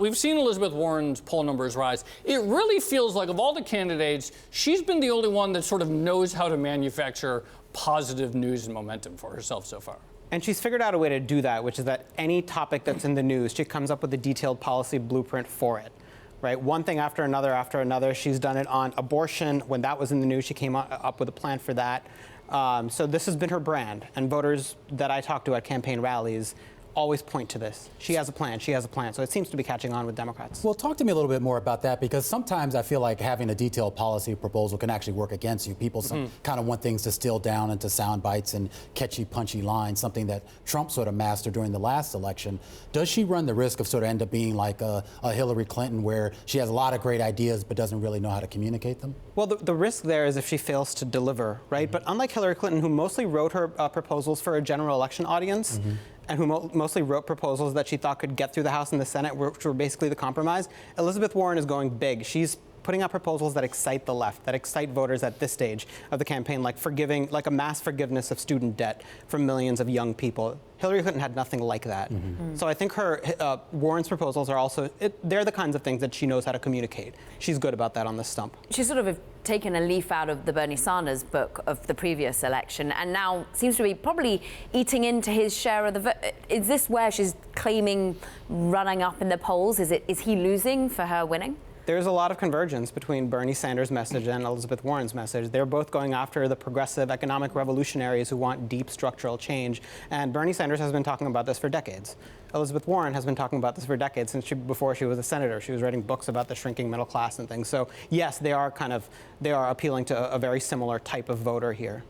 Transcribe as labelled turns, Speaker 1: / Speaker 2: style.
Speaker 1: we've seen Elizabeth Warren's poll numbers rise. It really feels like of all the candidates, she's been the only one that sort of knows how to manufacture positive news and momentum for herself so far.
Speaker 2: And she's figured out a way to do that, which is that any topic that's in the news, she comes up with a detailed policy blueprint for it. Right, one thing after another. She's done it on abortion. When that was in the news, she came up with a plan for that. So this has been her brand. And voters that I talk to at campaign rallies always point to this. She has a plan. She has a plan. So it seems to be catching on with Democrats.
Speaker 3: Well, talk to me a little bit more about that, because sometimes I feel like having a detailed policy proposal can actually work against you. People kind of want things distilled down into sound bites and catchy, punchy lines, something that Trump sort of mastered during the last election. Does she run the risk of sort of end up being like a Hillary Clinton, where she has a lot of great ideas but doesn't really know how to communicate them?
Speaker 2: Well, the risk there is if she fails to deliver, right? But unlike Hillary Clinton, who mostly wrote her proposals for a general election audience, and who mostly wrote proposals that she thought could get through the House and the Senate, which were basically the compromise, Elizabeth Warren is going big. She's putting out proposals that excite the left, that excite voters at this stage of the campaign, like a mass forgiveness of student debt for millions of young people. Hillary Clinton had nothing like that. So I think Warren's proposals are also, they're the kinds of things that she knows how to communicate. She's good about that on the stump.
Speaker 4: She's sort of taken a leaf out of the Bernie Sanders book of the previous election and now seems to be probably eating into his share of the vote. Is this where she's claiming running up in the polls? Is he losing for her winning?
Speaker 2: There's a lot of convergence between Bernie Sanders' message and Elizabeth Warren's message. They're both going after the progressive economic revolutionaries who want deep structural change. And Bernie Sanders has been talking about this for decades. Elizabeth Warren has been talking about this for decades, since before she was a senator. She was writing books about the shrinking middle class and things. So yes, they are appealing to a very similar type of voter here.